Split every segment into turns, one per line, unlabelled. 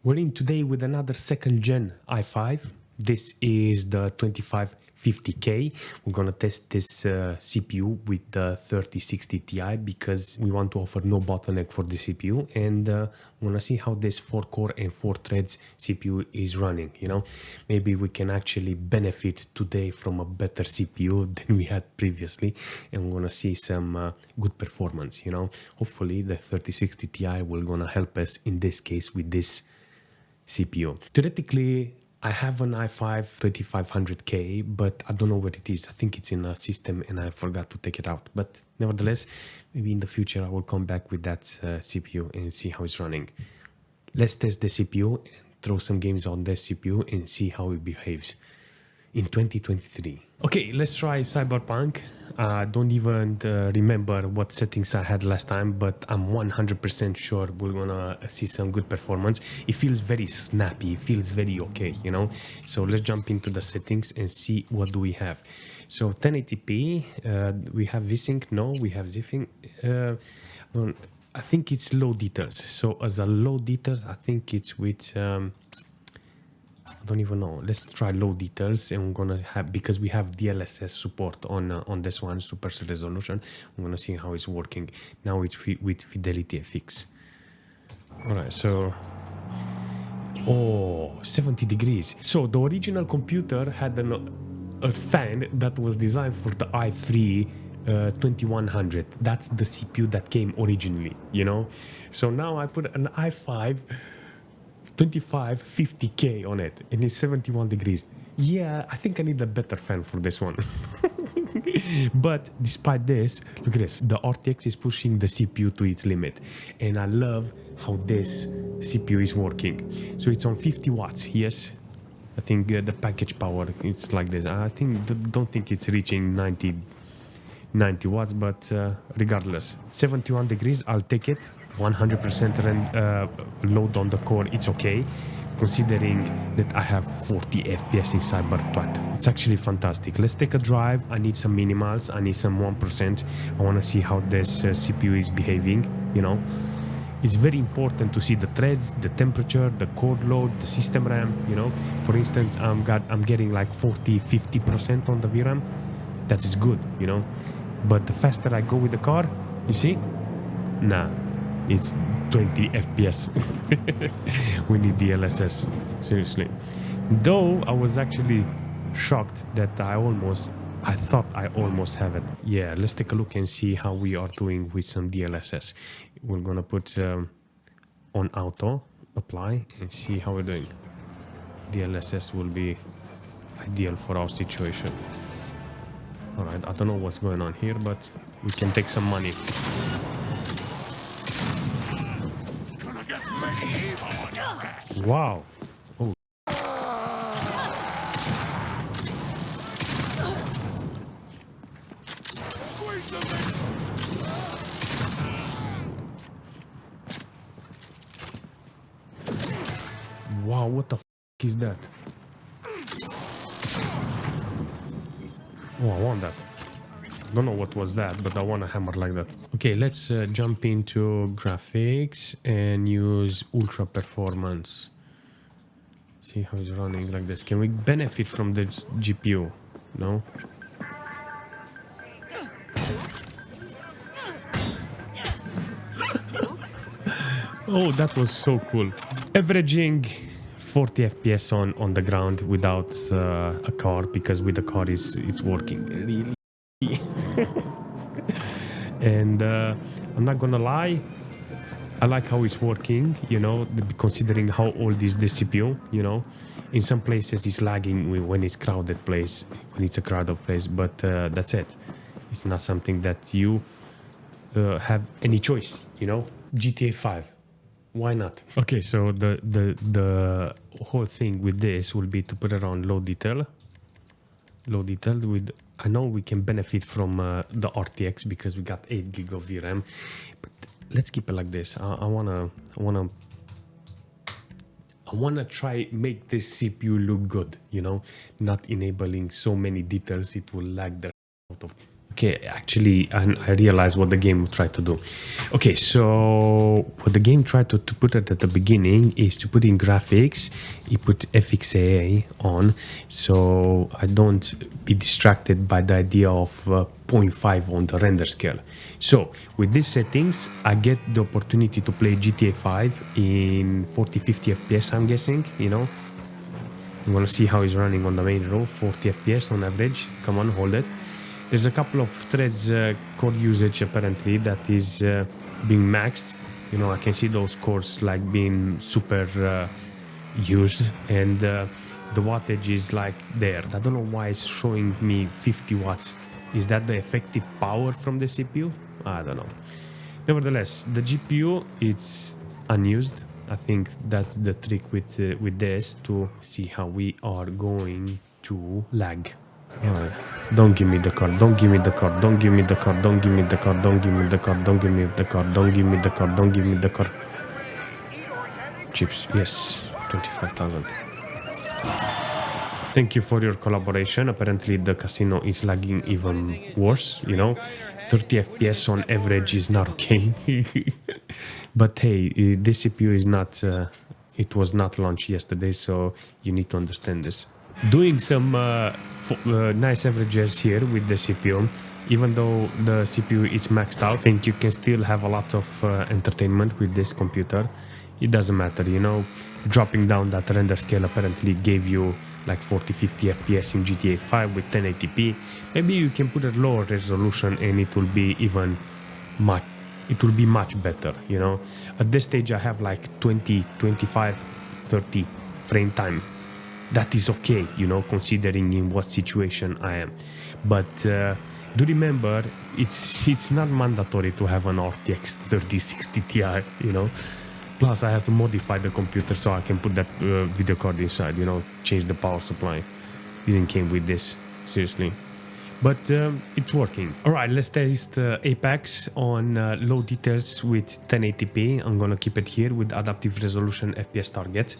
We're in today with another second gen i5. This is the 2550K. We're gonna test this CPU with the 3060 Ti because we want to offer no bottleneck for the CPU, and we wanna see how this 4-core and 4-threads CPU is running. You know, maybe we can actually benefit today from a better CPU than we had previously, and we're gonna see some good performance. You know, hopefully the 3060 Ti will gonna help us in this case with this CPU. Theoretically, I have an i5 3500K, but I don't know where it is. I think it's in a system and I forgot to take it out. But nevertheless, maybe in the future I will come back with that CPU and see how it's running. Let's test the CPU and throw some games on the CPU and see how it behaves in 2023. Okay, let's try CYBERPUNK. Don't even remember what settings I had last time, but I'm 100% sure we're gonna see some good performance. It feels very snappy, it feels very okay, you know? So let's jump into the settings and see what do we have. So 1080p, we have VSync, no, we have ZFing. I think it's low details. So as a low details, I think it's with... I don't even know. Let's try low details, and we're gonna have, because we have DLSS support on this one, super resolution. I'm gonna see how it's working. Now it's with Fidelity FX. All right, so 70 degrees. So the original computer had a fan that was designed for the i3 2100. That's the CPU that came originally, you know. So now I put an i5 2550K on it and it's 71 degrees. Yeah, I think I need a better fan for this one. But despite this, look at this. The RTX is pushing the CPU to its limit, and I love how this CPU is working. So it's on 50 watts. Yes, I think the package power, it's like this. I don't think it's reaching 90 watts, but regardless, 71 degrees, I'll take it. 100% load on the core, it's okay, considering that I have 40 FPS in CYBERPUNK. It's actually fantastic. Let's take a drive. I need some minimals, I need some 1%. I want to see how this CPU is behaving, you know. It's very important to see the threads, the temperature, the core load, the system RAM, you know. For instance, I'm getting like 40-50% on the VRAM. That is good, you know. But the faster I go with the car, you see? Nah. It's 20 FPS. We need DLSS, seriously. Though I was actually shocked that I thought I almost have it. Yeah, let's take a look and see how we are doing with some DLSS. We're gonna put on auto, apply, and see how we're doing. DLSS will be ideal for our situation. All right, I don't know what's going on here, but we can take some money. Wow. Oh. Wow, what the f is that? Oh, I want that. Don't know what was that, but I want a hammer like that. Okay, let's jump into graphics and use ultra performance. See how it's running like this. Can we benefit from the GPU? No? Oh, that was so cool. Averaging 40 FPS on the ground without a car, because with the car it's working really. And I'm not gonna lie, I like how it's working, you know, considering how old is the CPU, you know. In some places it's lagging when it's a crowded place, but that's it. It's not something that you have any choice, you know. GTA 5, why not? Okay, so the whole thing with this will be to put it on low detail with... I know we can benefit from the RTX because we got 8 GB of VRAM, but let's keep it like this. I wanna try make this CPU look good, you know, not enabling so many details. It will lag the out of. Okay, actually, I realized what the game tried to do. Okay, so what the game tried to put at the beginning is to put in graphics. It put FXAA on, so I don't be distracted by the idea of 0.5 on the render scale. So with these settings, I get the opportunity to play GTA 5 in 40-50 FPS, I'm guessing, you know. I'm gonna see how it's running on the main row, 40 FPS on average. Come on, hold it. There's a couple of threads core usage apparently that is being maxed. You know, I can see those cores like being super used, and the wattage is like there. I don't know why it's showing me 50 watts. Is that the effective power from the CPU? I don't know. Nevertheless, the GPU, it's unused. I think that's the trick with this, to see how we are going to lag. Alright. Don't give me the card, don't give me the card, don't give me the card, don't give me the card, don't give me the card, don't give me the card, don't give me the card, don't give me the card. Chips, yes, 25,000. Thank you for your collaboration. Apparently the casino is lagging even worse, you know. 30 FPS on average is not okay. But hey, this CPU is not, it was not launched yesterday, so you need to understand this. Doing some nice averages here with the CPU. Even though the CPU is maxed out, I think you can still have a lot of entertainment with this computer. It doesn't matter, you know. Dropping down that render scale apparently gave you like 40-50 FPS in GTA 5 with 1080p. Maybe you can put a lower resolution and it will be even much better, you know. At this stage I have like 20, 25, 30 frame time. That is okay, you know, considering in what situation I am. But do remember, it's not mandatory to have an RTX 3060 Ti, you know. Plus, I have to modify the computer so I can put that video card inside, you know, change the power supply. Didn't came with this, seriously. But it's working. All right, let's test Apex on low details with 1080p. I'm gonna keep it here with adaptive resolution FPS target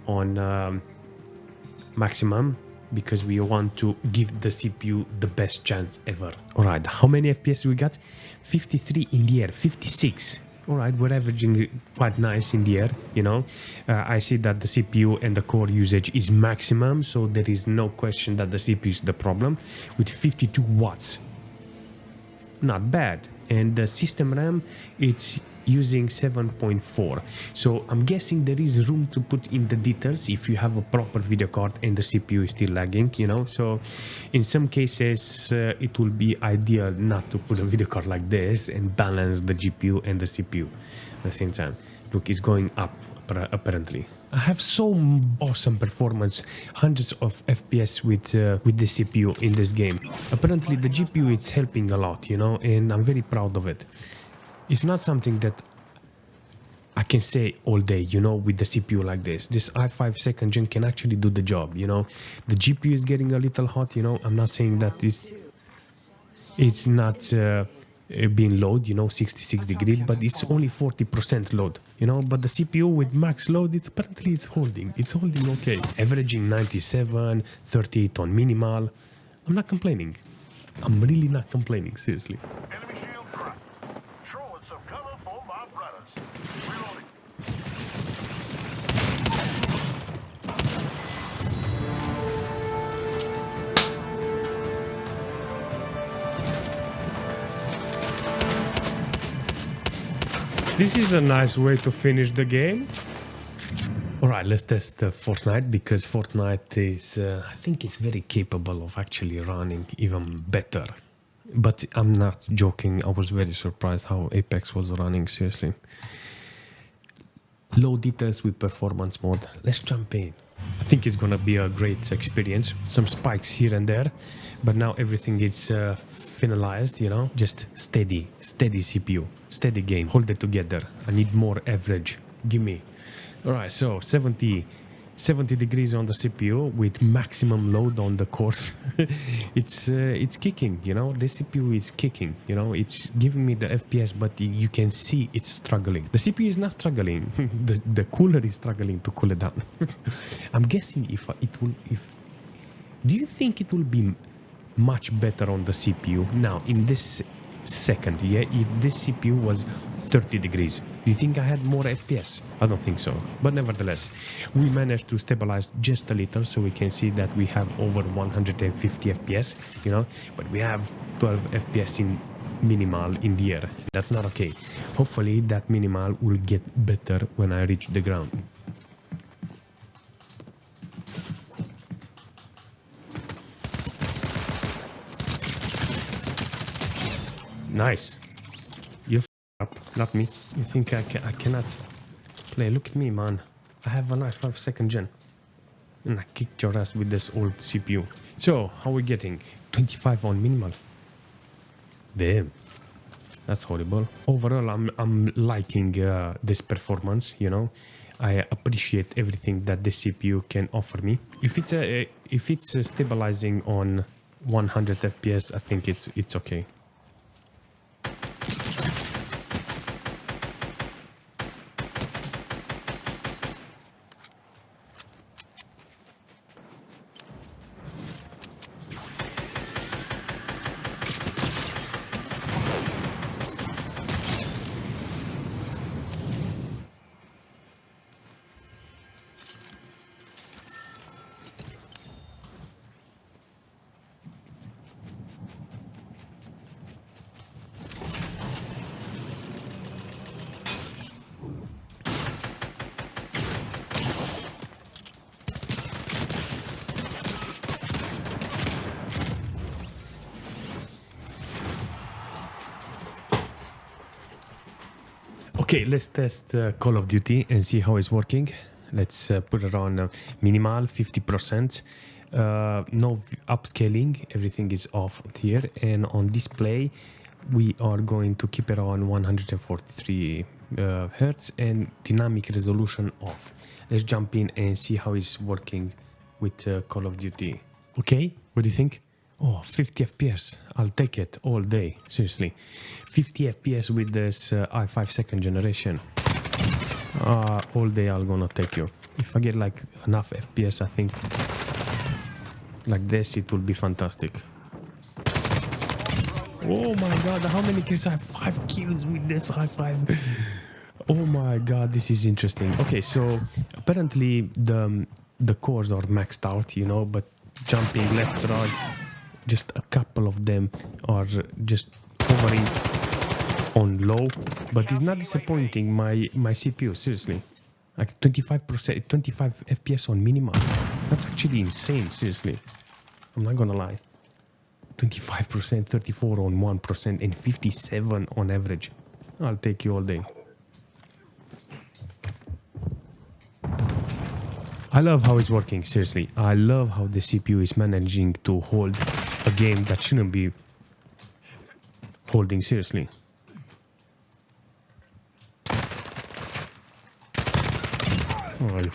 on maximum, because we want to give the CPU the best chance ever. All right, how many FPS we got? 53 in the air, 56. All right, we're averaging quite nice in the air, you know. I see that the CPU and the core usage is maximum, so there is no question that the CPU is the problem, with 52 watts. Not bad. And the system RAM, it's using 7.4. So I'm guessing there is room to put in the details if you have a proper video card and the CPU is still lagging, you know. So in some cases it will be ideal not to put a video card like this and balance the GPU and the CPU at the same time. Look, it's going up apparently. I have so awesome performance, hundreds of FPS with the CPU in this game. Apparently the GPU is helping a lot, you know, and I'm very proud of it. It's not something that I can say all day, you know, with the CPU like this. This i5 2nd gen can actually do the job, you know. The GPU is getting a little hot, you know. I'm not saying that it's not being load, you know, 66 degrees, but it's only 40% load, you know. But the CPU with max load, apparently it's holding okay. Averaging 97, 38 on minimal. I'm not complaining. I'm really not complaining, seriously. This is a nice way to finish the game. All right, let's test Fortnite, because Fortnite is, I think it's very capable of actually running even better. But I'm not joking, I was very surprised how Apex was running, seriously. Low details with performance mode. Let's jump in. I think it's gonna be a great experience. Some spikes here and there, but now everything is finalized, you know. Just steady CPU, steady game. Hold it together. I need more average. Give me. All right, so 70 degrees on the CPU with maximum load on the cores. It's kicking, you know. The CPU is kicking, you know. It's giving me the FPS, but you can see it's struggling. The CPU is not struggling. the cooler is struggling to cool it down. I'm guessing do you think it will be much better on the CPU. Now, in this second, yeah, if this CPU was 30 degrees, do you think I had more FPS? I don't think so. But nevertheless, we managed to stabilize just a little, so we can see that we have over 150 FPS, you know, but we have 12 FPS in minimal in the air. That's not okay. Hopefully that minimal will get better when I reach the ground. Nice. You up, not me. You think I cannot play? Look at me, man. I have a nice 5-second gen. And I kicked your ass with this old CPU. So, how are we getting? 25 on minimal. Damn. That's horrible. Overall, I'm liking this performance, you know. I appreciate everything that the CPU can offer me. If it's stabilizing on 100 FPS, I think it's okay. Okay, let's test Call of Duty and see how it's working. Let's put it on minimal, 50%. No upscaling, everything is off here. And on display, we are going to keep it on 143 hertz and dynamic resolution off. Let's jump in and see how it's working with Call of Duty. Okay, what do you think? Oh, 50 FPS. I'll take it all day. Seriously. 50 FPS with this i5 second generation. All day I'm gonna take you. If I get like enough FPS, I think like this, it will be fantastic. Oh my god, how many kills? I have 5 kills with this i5. Oh my god, this is interesting. Okay, so apparently the cores are maxed out, you know, but jumping left, right, just a couple of them are just hovering on low, but it's not disappointing my CPU, seriously. Like 25%, 25 FPS on minimum. That's actually insane, seriously. I'm not gonna lie. 25%, 34 on 1%, and 57 on average. I'll take you all day. I love how it's working, seriously. I love how the CPU is managing to hold a game that shouldn't be holding seriously. Oh, you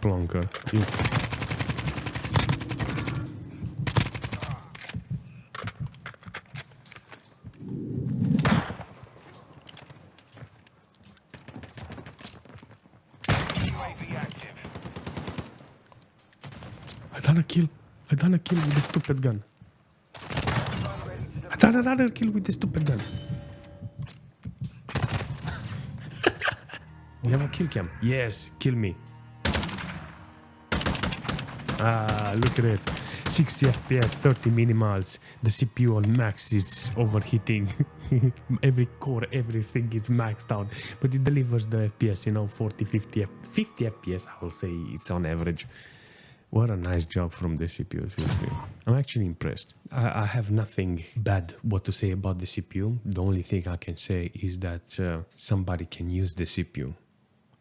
plonker. I done a kill with the stupid gun. I done another kill with the stupid gun. We have a kill cam. Yes, kill me. Look at it. 60 FPS, 30 minimals. The CPU on max is overheating. Every core, everything is maxed out. But it delivers the FPS, you know, 40, 50 FPS, I will say it's on average. What a nice job from the CPU, seriously. I'm actually impressed. I have nothing bad what to say about the CPU. The only thing I can say is that somebody can use the CPU.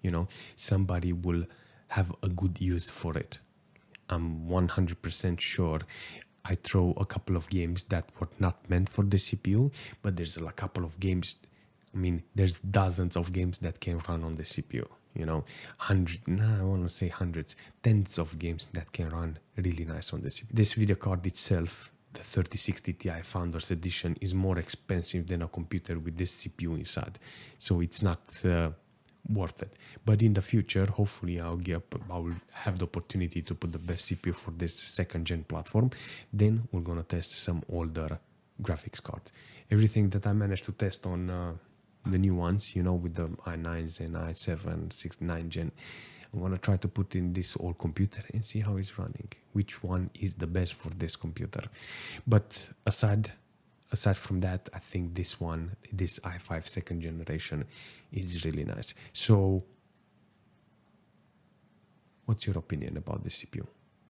You know, somebody will have a good use for it. I'm 100% sure. I throw a couple of games that were not meant for the CPU, but there's a couple of games, I mean, there's dozens of games that can run on the CPU. You know, I want to say hundreds, tens of games that can run really nice on the CPU. This video card itself, the 3060 Ti Founders Edition, is more expensive than a computer with this CPU inside. So it's not worth it. But in the future, hopefully I will have the opportunity to put the best CPU for this second gen platform. Then we're gonna test some older graphics cards. Everything that I managed to test on the new ones, you know, with the i9s and i7 9 gen, I'm gonna try to put in this old computer and see how it's running, which one is the best for this computer. But aside from that, I think this i5 second generation is really nice. So what's your opinion about this CPU?